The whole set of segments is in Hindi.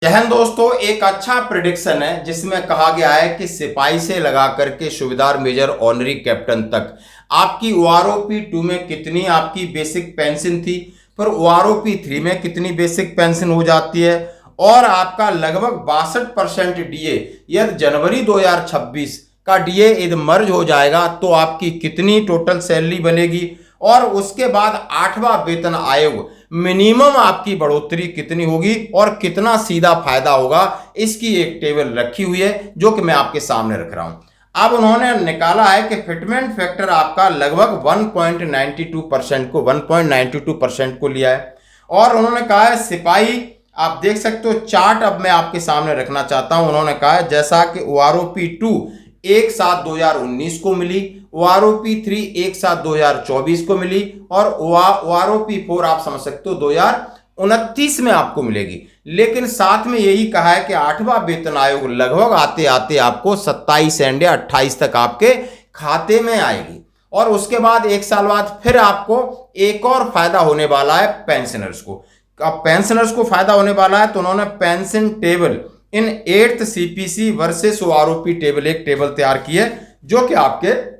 जय हिंद दोस्तों, एक अच्छा प्रिडिक्शन है जिसमें कहा गया है कि सिपाही से लगा करके सूबेदार मेजर ऑनरी कैप्टन तक आपकी ओआरओपी 2 में कितनी आपकी बेसिक पेंशन थी, फिर ओआरओपी 3 में कितनी बेसिक पेंशन हो जाती है और आपका लगभग 62% डीए यदि जनवरी 2026 का डीए यदि मर्ज हो जाएगा तो आपकी कितनी टोटल सैलरी बनेगी और उसके बाद 8वां वेतन आयोग मिनिमम आपकी बढ़ोतरी कितनी होगी और कितना सीधा फायदा होगा, इसकी एक टेबल रखी हुई है जो कि मैं आपके सामने रख रहा हूं। अब उन्होंने निकाला है कि फिटमेंट फैक्टर आपका लगभग 1.92% को लिया है और उन्होंने कहा है सिपाही, आप देख सकते हो चार्ट अब मैं आपके सामने रखना चाहता हूं। उन्होंने कहा है जैसा कि ओआरओपी 2 1/7/2019 को मिली, ओआरओपी 3 1/7/2024 को मिली और ओआरओपी 4 आप समझ सकते हो 2029 में आपको मिलेगी। लेकिन साथ में यही कहा है कि 8वां वेतन आयोग लगभग आते आते आपको 27 एंड 28 तक आपके खाते में आएगी और उसके बाद एक साल बाद फिर आपको एक और फायदा होने वाला है पेंशनर्स को। अब पेंशनर्स को फायदा होने वाला है तो उन्होंने पेंशन टेबल इन 8th CPC versus OROP table एक टेबल तैयार की है जो कि आपके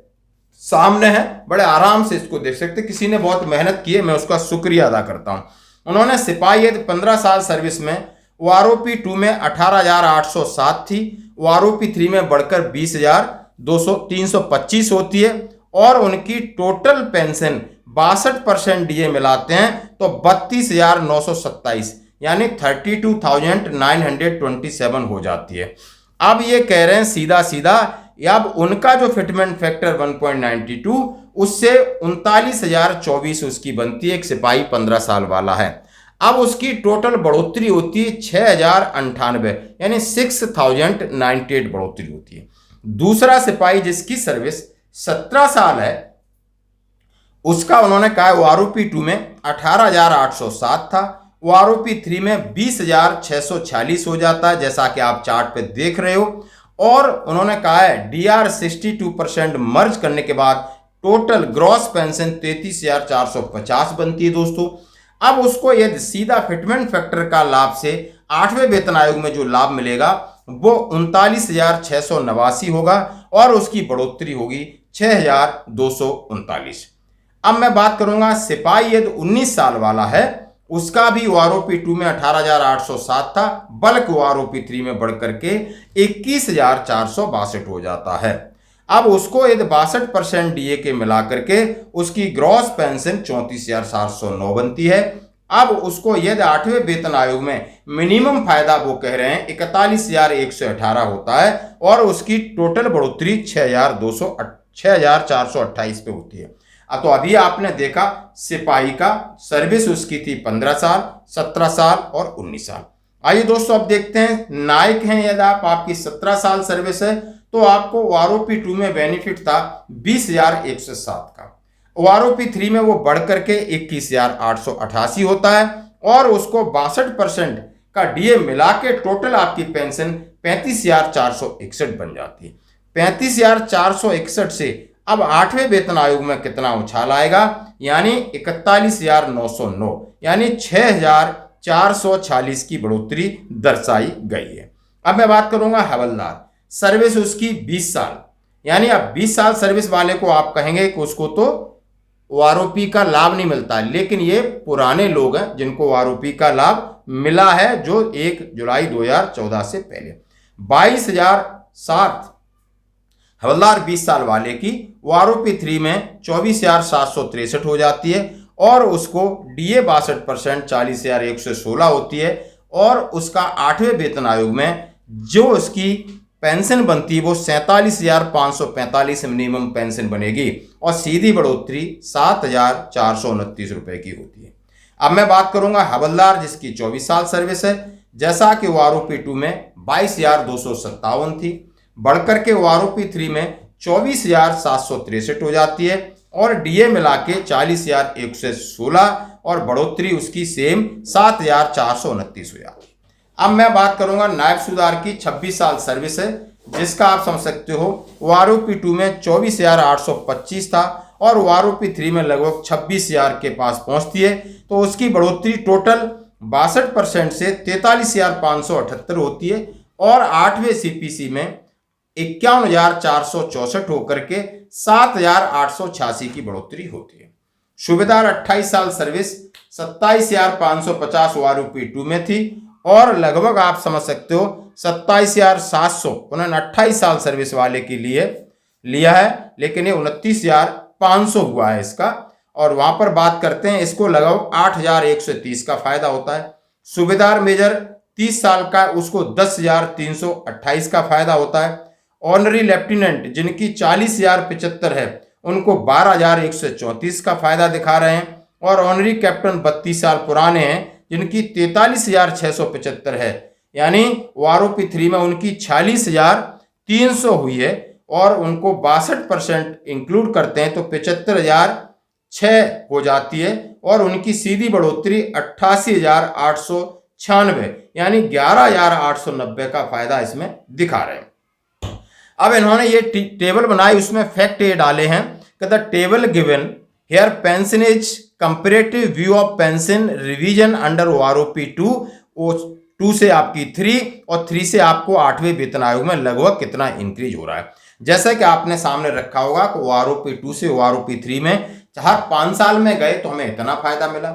सामने है। बड़े आराम से इसको देख सकते, किसी ने बहुत मेहनत की है, मैं उसका शुक्रिया अदा करता हूं। उन्होंने सिपाही यदि 15 साल सर्विस में ओआरओपी 2 में 18,807 थी, ओआरओपी 3 में बढ़कर 20,325 होती है और उनकी टोटल पेंशन 62% डीए मिलाते हैं तो 32,927 यानी 32,927 हो जाती है। अब ये कह रहे हैं सीधा सीधा, अब उनका जो फिटमेंट फैक्टर 1.92 उससे 39,024 उसकी बनती है। एक सिपाही 15 साल वाला है, अब उसकी टोटल बढ़ोतरी होती है 6,098 यानी 6,098 बढ़ोतरी होती है। दूसरा सिपाही जिसकी सर्विस 17 साल है उसका उन्होंने कहा ओआरओपी 2 में 18,807 था, ओआरओपी 3 में 20,646 हो जाता है जैसा कि आप चार्ट पे देख रहे हो और उन्होंने कहा है डीआर 62% मर्ज करने के बाद टोटल ग्रॉस पेंशन 33,450 बनती है दोस्तों। अब उसको यदि सीधा फिटमेंट फैक्टर का लाभ से 8वें वेतन आयोग में जो लाभ मिलेगा वो 39,689 होगा और उसकी बढ़ोतरी होगी 6,239। अब मैं बात करूंगा सिपाही यदि 19 साल वाला है, उसका भी ओआरओपी 2 में 18,807 था, बल्क ओआरओपी 3 में बढ़कर के 21,462 हो जाता है। अब उसको यदि 62% डीए के मिला करके उसकी ग्रॉस पेंशन 34,709 बनती है। अब उसको यदि 8वें वेतन आयोग में मिनिमम फायदा वो कह रहे हैं 41,118 होता है और उसकी टोटल बढ़ोतरी 6,428 पे होती है। तो अभी आपने देखा सिपाही का सर्विस उसकी थी 15 साल, 17 साल और 19 साल। आइए दोस्तों अब देखते हैं नायक हैं, यदि आपकी 17 साल सर्विस है तो आपको ओआरओपी 2 में बेनिफिट था 20,107 का, ओआरओपी 3 में वो बढ़ करके 21,888 होता है और उसको 62% का डीए मिला के टोटल आपकी पेंशन 35,461 बन जाती है। 35,461 से अब 8वें वेतन आयोग में कितना उछाल आएगा यानी 41,909 यानी 6,446 की बढ़ोतरी दर्शाई गई है। अब मैं बात करूंगा हवलदार, सर्विस उसकी 20 साल यानी अब 20 साल सर्विस वाले को आप कहेंगे कि उसको तो ओआरओपी का लाभ नहीं मिलता, लेकिन ये पुराने लोग हैं जिनको ओआरओपी का लाभ मिला है जो 1 जुलाई 2014 से पहले। 22,007 हवलदार 20 साल वाले की ओआरओपी 3 में 24,763 हो जाती है और उसको डीए 62% 40,116 होती है और उसका 8वें वेतन आयोग में जो उसकी पेंशन बनती है वो 47,545 मिनिमम पेंशन बनेगी और सीधी बढ़ोतरी 7,429 रुपए की होती है। अब मैं बात करूंगा हवलदार जिसकी 24 साल सर्विस है, जैसा कि ओआरओपी 2 में 22,257 थी, बढ़कर के ओआरओपी 3 में 24,763 हो जाती है और डीए मिला के 40,116 और बढ़ोतरी उसकी सेम 7,429 हो जाती है। अब मैं बात करूंगा नायब सूबेदार की 26 साल सर्विस है, जिसका आप समझ सकते हो ओआरओपी 2 में 24,825 था और ओआरओपी 3 में लगभग 26,000 के पास पहुंचती है तो उसकी बढ़ोतरी टोटल 62% से 43,578 होती है और 8वें सीपीसी में 51,464 होकर के 7,886 की बढ़ोतरी होती है। सूबेदार 28 साल सर्विस 27,550 ORP2 में थी और लगभग आप समझ सकते हो 27,700 उन्होंने 28 साल सर्विस वाले के लिए लिया है, लेकिन ये 29,500 हुआ है इसका। और वहां पर बात करते हैं इसको लगभग 8,130 का फायदा होता है। सूबेदार मेजर 30 साल का उसको 10,328 का फायदा होता है। ऑनरी लेफ्टिनेंट जिनकी 40,075 है उनको 12,134 का फायदा दिखा रहे हैं और ऑनरी कैप्टन 32 साल पुराने हैं जिनकी 43,675 है, यानी ORP3 में उनकी 46,300 हुई है और उनको 62% इंक्लूड करते हैं तो 75,006 हो जाती है और उनकी सीधी बढ़ोतरी 88,896 यानी 11,890 का फायदा इसमें दिखा रहे हैं। अब इन्होंने ये टेबल बनाई, उसमें फैक्ट ये डाले हैं कि the table given here pension is comparative view of pension revision under ORP2 2 से आपकी 3 और 3 से आपको 8वें वेतन आयोग में लगभग कितना इंक्रीज हो रहा है। जैसा कि आपने सामने रखा होगा कि ORP2 से ORP3 में हर 5 साल में गए तो हमें इतना फायदा मिला।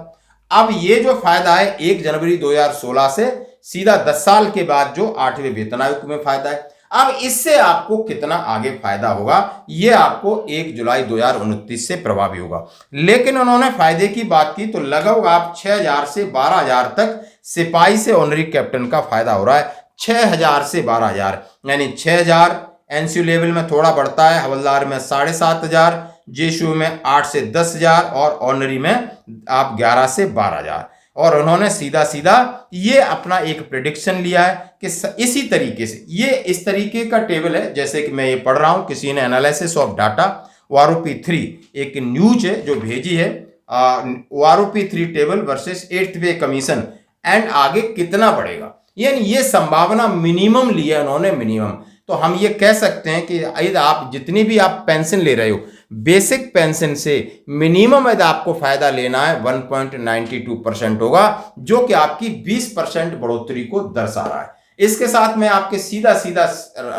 अब ये जो फायदा है 1 जनवरी 2016 से सीधा 10 साल के बाद जो 8वें वेतन आयोग में फायदा है। अब इससे आपको कितना आगे फायदा होगा ये आपको 1 जुलाई 2029 से प्रभावी होगा। लेकिन उन्होंने फायदे की बात की तो लगभग आप 6,000 से 12,000 तक सिपाही से ऑनरी कैप्टन का फायदा हो रहा है। 6,000 से 12,000 यानी 6,000 एनसीयू लेवल में थोड़ा बढ़ता है, हवलदार में 7,500, जेशू में 8 से 10,000 और ऑनरी में आप 11 से 12,000। और उन्होंने सीधा सीधा ये अपना एक प्रेडिक्शन लिया है कि इसी तरीके से ये इस तरीके का टेबल है जैसे कि मैं ये पढ़ रहा हूं, किसी ने एनालिसिस ऑफ डाटा ORP3 एक न्यूज है जो भेजी है, ORP3 टेबल वर्सेस 8th पे कमीशन एंड आगे कितना बढ़ेगा, यानी ये संभावना मिनिमम लिया उन्होंने, मिनिमम। तो हम ये कह सकते हैं कि यदि आप जितनी भी आप पेंशन ले रहे हो बेसिक पेंशन से मिनिमम यदि आपको फायदा लेना है 1.92% होगा जो कि आपकी 20% बढ़ोतरी को दर्शा रहा है। इसके साथ मैं आपके सीधा सीधा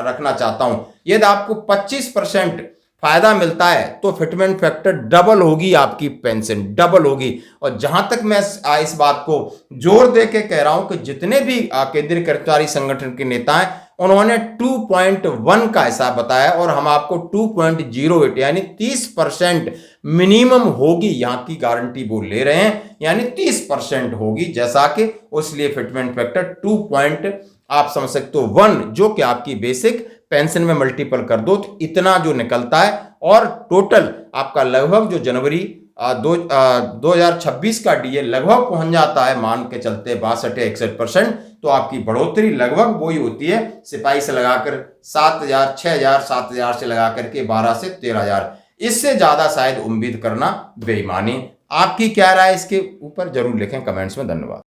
रखना चाहता हूं, यदि आपको 25% फायदा मिलता है तो फिटमेंट फैक्टर डबल होगी, आपकी पेंशन डबल होगी। और जहां तक मैं इस बात को जोर दे के कह रहा हूं कि जितने भी केंद्रीय कर्मचारी संगठन के नेता हैं उन्होंने 2.1 का हिसाब बताया और हम आपको 2.08 यानी 30% मिनिमम होगी, यहां की गारंटी वो ले रहे हैं, यानी 30% होगी जैसा कि उसलिए फिटमेंट फैक्टर 2. आप समझ सकते हो 1 जो कि आपकी बेसिक पेंशन में मल्टीपल कर दो तो इतना जो निकलता है और टोटल आपका लगभग जो जनवरी 2026 का डीए लगभग पहुंच जाता है, मान के चलते 62 या 61%, तो आपकी बढ़ोतरी लगभग वही होती है सिपाही से लगाकर 7,000 6,000 7,000 से लगाकर के 12 से 13,000। इससे ज्यादा शायद उम्मीद करना बेईमानी। आपकी क्या राय इसके ऊपर जरूर लिखें कमेंट्स में। धन्यवाद।